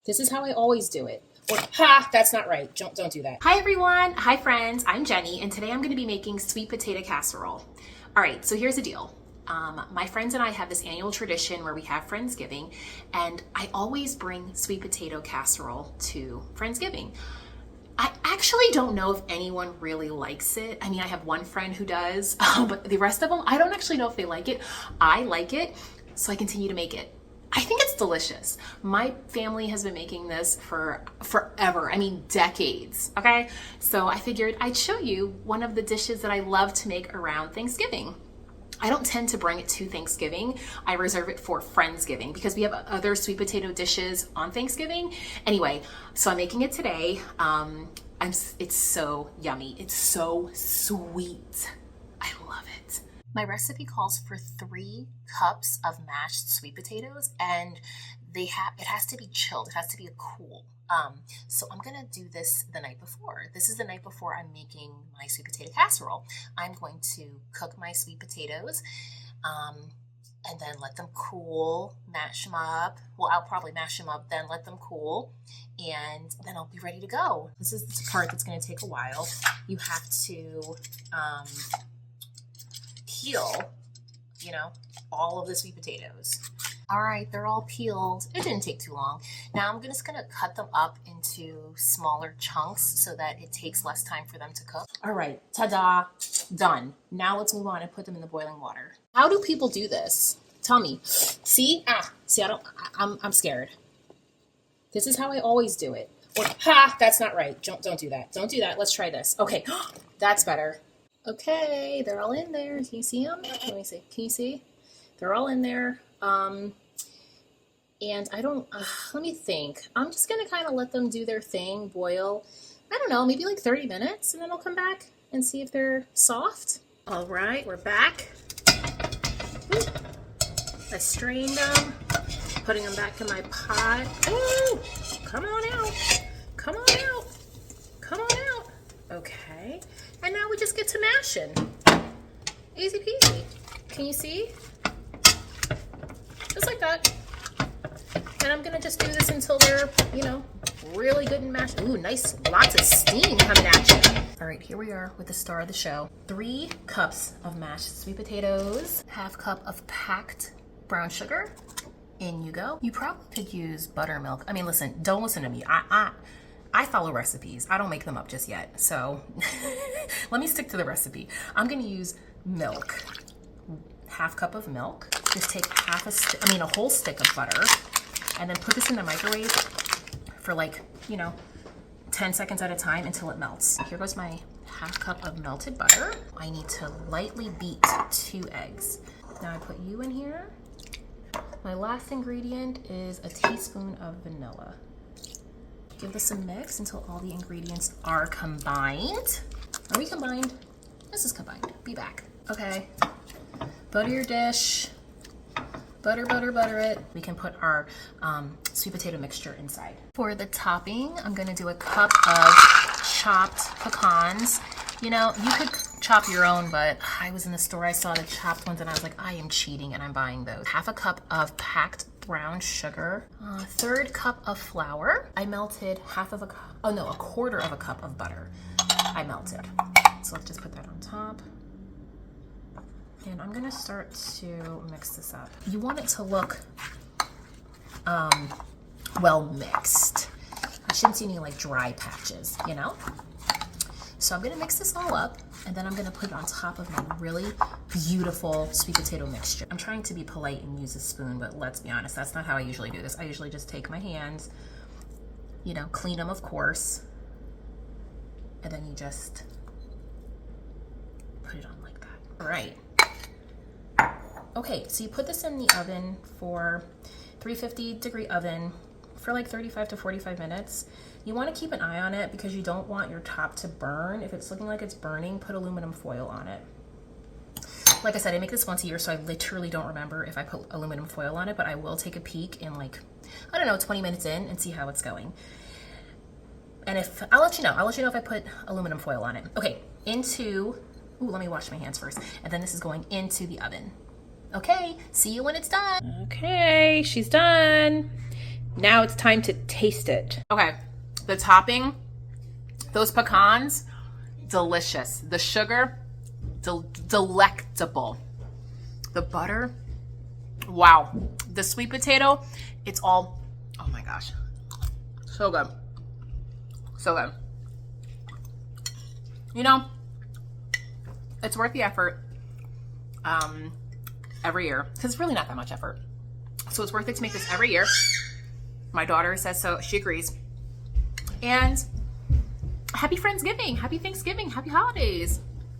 This is how I always do it. Or, ha, that's not right. Don't do that. Hi everyone, hi friends, I'm Jenny, and today I'm gonna be making sweet potato casserole. All right, so here's the deal. My friends and I have this annual tradition where we have Friendsgiving, and I always bring sweet potato casserole to Friendsgiving. I actually don't know if anyone really likes it. I mean, I have one friend who does, but the rest of them, I don't actually know if they like it. I like it, so I continue to make it. I think it's delicious. My family has been making this for forever. I mean, decades, okay? So I figured I'd show you one of the dishes that I love to make around Thanksgiving. I don't tend to bring it to Thanksgiving. I reserve it for Friendsgiving because we have other sweet potato dishes on Thanksgiving. Anyway, so I'm making it today. It's so yummy. It's so sweet. I love it. My recipe calls for 3 cups of mashed sweet potatoes, and it has to be chilled. It has to be cool. So I'm gonna do this the night before. This is the night before I'm making my sweet potato casserole. I'm going to cook my sweet potatoes, and then let them cool, mash them up. Well, I'll probably mash them up, then let them cool, and then I'll be ready to go. This is the part that's gonna take a while. You have to, peel, all of the sweet potatoes. All right, they're all peeled. It didn't take too long. Now I'm just gonna cut them up into smaller chunks so that it takes less time for them to cook. All right, ta-da, done. Now let's move on and put them in the boiling water. How do people do this? Tell me. See, I'm scared. This is how I always do it. Or, ha, that's not right. Don't do that. Don't do that. Let's try this. Okay, that's better. Okay, they're all in there. Can you see them? Let me see. Can you see? They're all in there. And I don't, let me think. I'm just going to kind of let them do their thing, boil. I don't know, maybe like 30 minutes, and then I'll come back and see if they're soft. All right, we're back. Ooh. I strained them, putting them back in my pot. Ooh, come on out. Come on out. Come on out. Okay. And now we just get to mashing. Easy peasy. Can you see? Just like that. And I'm gonna just do this until they're, really good and mashed. Ooh, nice, lots of steam coming at you. All right, here we are with the star of the show. 3 cups of mashed sweet potatoes, 1/2 cup of packed brown sugar. In you go. You probably could use buttermilk. I mean, listen, don't listen to me. I follow recipes. I don't make them up just yet. So let me stick to the recipe. I'm gonna use milk, 1/2 cup of milk. Just take a whole stick of butter, and then put this in the microwave for 10 seconds at a time until it melts. Here goes my 1/2 cup of melted butter. I need to lightly beat 2 eggs. Now I put you in here. My last ingredient is a teaspoon of vanilla. Give this a mix until all the ingredients are combined. Are we combined? This is combined. Be back. Okay. Butter your dish. Butter it. We can put our sweet potato mixture inside. For the topping, I'm gonna do a cup of chopped pecans. You could chop your own, but I was in the store, I saw the chopped ones, and I was like, I am cheating, and I'm buying those. 1/2 cup of packed brown sugar, 1/3 cup of flour. I melted a 1/4 of a cup of butter. I melted. So let's just put that on top. And I'm gonna start to mix this up. You want it to look well mixed. I shouldn't see any dry patches, So I'm gonna mix this all up, and then I'm gonna put it on top of my really beautiful sweet potato mixture. I'm trying to be polite and use a spoon, but let's be honest, that's not how I usually do this. I usually just take my hands, clean them of course, and then you just put it on like that. All right. Okay, so you put this in the oven for 350-degree oven for 35 to 45 minutes. You want to keep an eye on it because you don't want your top to burn. If it's looking like it's burning, put aluminum foil on it. Like I said, I make this once a year, so I literally don't remember if I put aluminum foil on it, but I will take a peek in 20 minutes in and see how it's going. And I'll let you know if I put aluminum foil on it. Okay, let me wash my hands first. And then this is going into the oven. Okay, see you when it's done. Okay, she's done. Now it's time to taste it. Okay, the topping, those pecans, delicious. The sugar, delectable. The butter, wow. The sweet potato, it's all, oh my gosh, so good. So good. You know, it's worth the effort every year, because it's really not that much effort. So it's worth it to make this every year. My daughter says so, she agrees. And happy Friendsgiving, happy Thanksgiving, happy holidays.